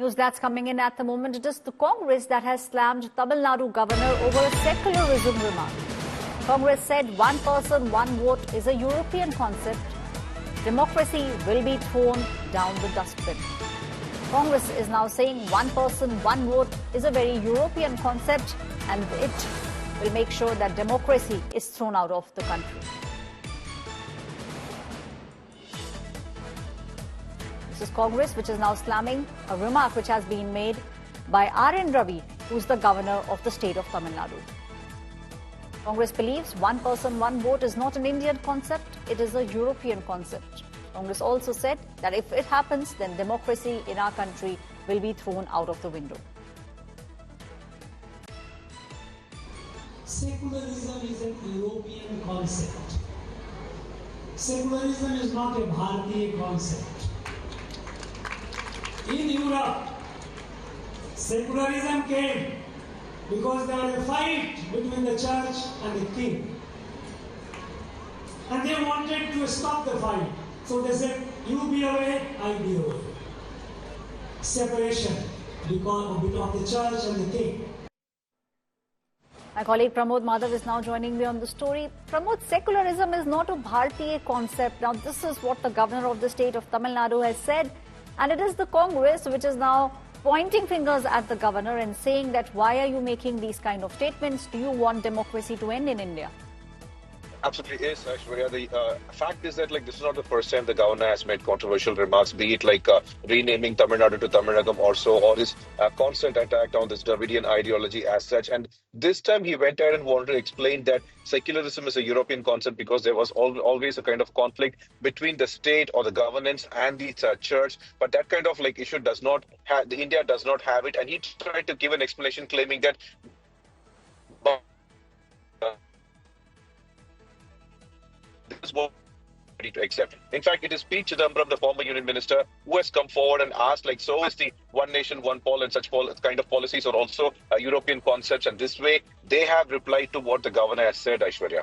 News that's coming in at the moment. It is the Congress that has slammed Tamil Nadu governor over a secularism remark. Congress said one person, one vote is a European concept. Democracy will be thrown down the dustbin. Congress is now saying one person, one vote is a very European concept and it will make sure that democracy is thrown out of the country. This is Congress which is now slamming a remark which has been made by Ravi, who is the governor of the state of Tamil Nadu. Congress believes one person, one vote is not an Indian concept, it is a European concept. Congress also said that if it happens, then democracy in our country will be thrown out of the window. Secularism is an European concept. Secularism is not a Bharatiya concept. In Europe, secularism came because there was a fight between the church and the king. And they wanted to stop the fight. So they said, you be away, I be away. Separation between the church and the king. My colleague Pramod Madhav is now joining me on the story. Pramod, secularism is not a Bharatiya concept. Now, this is what the governor of the state of Tamil Nadu has said. And it is the Congress which is now pointing fingers at the governor and saying that why are you making these kind of statements? Do you want democracy to end in India? Absolutely is, Aishwarya. The fact is that this is not the first time the governor has made controversial remarks, be it renaming Tamil Nadu to Tamil Nadu or so, or his constant attack on this Dravidian ideology as such. And this time he went ahead and wanted to explain that secularism is a European concept because there was always a kind of conflict between the state or the governance and the church. But that kind of issue does not have, India does not have it. And he tried to give an explanation claiming that this is what ready to accept. In fact, it is P. Chidambaram, the former union minister, who has come forward and asked, so is the one nation, one poll and such kind of policies are also European concepts. And this way, they have replied to what the governor has said, Aishwarya.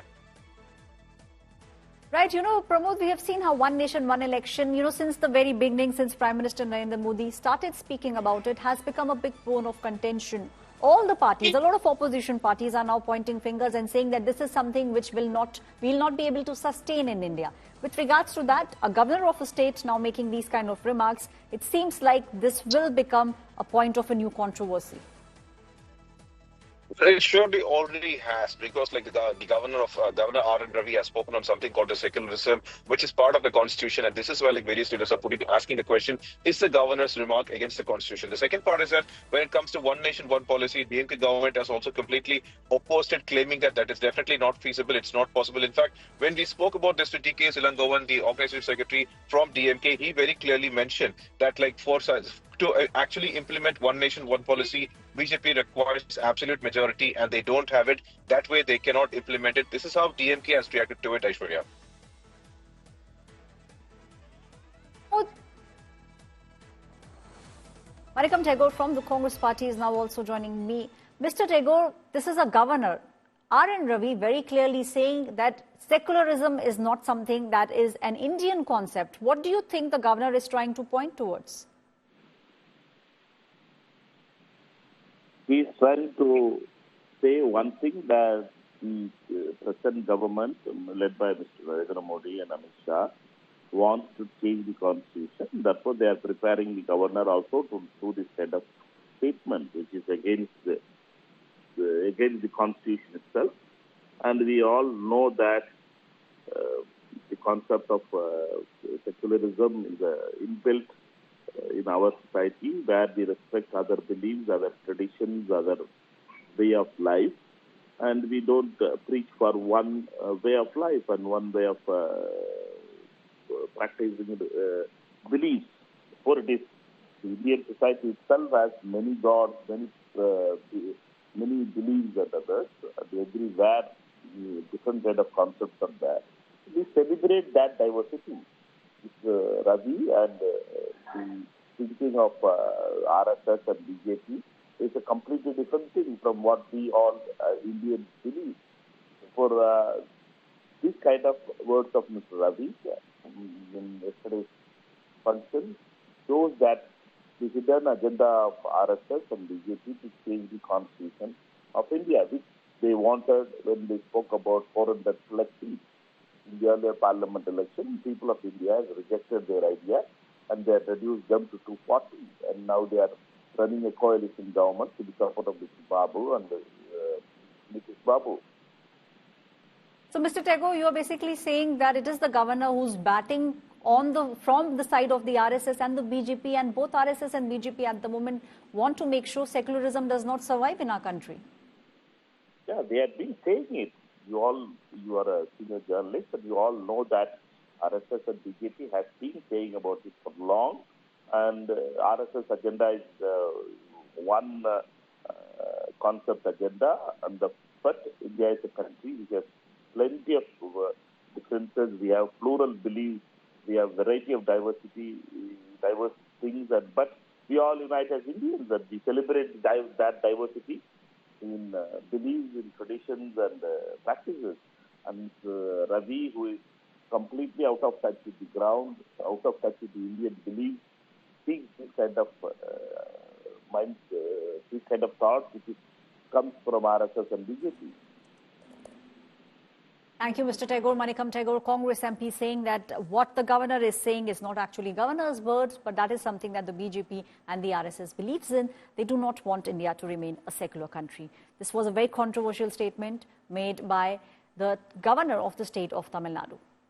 Right, Pramod, we have seen how one nation, one election, since the very beginning, since Prime Minister Narendra Modi started speaking about it, has become a big bone of contention. All the parties, a lot of opposition parties are now pointing fingers and saying that this is something which we will not be able to sustain in India. With regards to that, a governor of a state now making these kind of remarks, it seems like this will become a point of a new controversy. It surely already has, because the governor Ravi has spoken on something called the secularism, which is part of the constitution, and this is where various leaders are asking the question: is the governor's remark against the constitution? The second part is that when it comes to one nation, one policy, the DMK government has also completely opposed it, claiming that is definitely not feasible. It's not possible. In fact, when we spoke about this to TK Silangovan, the organization secretary from DMK, he very clearly mentioned that to actually implement one nation, one policy, BJP requires absolute majority and they don't have it. That way they cannot implement it. This is how DMK has reacted to it, Aishwarya. Marikam Tagore from the Congress party is now also joining me. Mr. Tagore, this is a governor. Ravi very clearly saying that secularism is not something that is an Indian concept. What do you think the governor is trying to point towards? He is trying to say one thing, that the present government, led by Mr. Narendra Modi and Amit Shah, wants to change the constitution. Therefore, they are preparing the governor also to do this kind of statement, which is against the constitution itself. And we all know that the concept of secularism is inbuilt in our society, where we respect other beliefs, other traditions, other way of life, and we don't preach for one way of life and one way of practicing beliefs. For it is, the Indian society itself has many gods, many beliefs and others. They agree where different kind of concepts are there. We celebrate that diversity. Ravi and the thinking of RSS and BJP is a completely different thing from what we all Indians believe. For this kind of words of Mr. Ravi in yesterday's function shows that the hidden agenda of RSS and BJP to change the constitution of India, which they wanted when they spoke about 400 elections in the earlier parliament election. People of India have rejected their idea and they have reduced them to 240. And now they are running a coalition government with the support of Mr. Babu and Mrs. Babu. So, Mr. Tagore, you are basically saying that it is the governor who's batting from the side of the RSS and the BJP, and both RSS and BJP at the moment want to make sure secularism does not survive in our country. Yeah, they have been saying it. You are a senior journalist, and you all know that RSS and BJP have been saying about it for long. And RSS agenda is one concept agenda, but India is a country which has plenty of differences. We have plural beliefs. We have variety of diversity, diverse things, but we all unite as Indians, and we celebrate that diversity in beliefs, in traditions and practices. And Ravi, who is completely out of touch with the ground, out of touch with the Indian beliefs, sees this kind of this kind of thought which comes from RSS and BJP. Thank you, Mr. Tagore. Manikam Tagore, Congress MP, saying that what the governor is saying is not actually governor's words, but that is something that the BJP and the RSS believes in. They do not want India to remain a secular country. This was a very controversial statement made by the governor of the state of Tamil Nadu.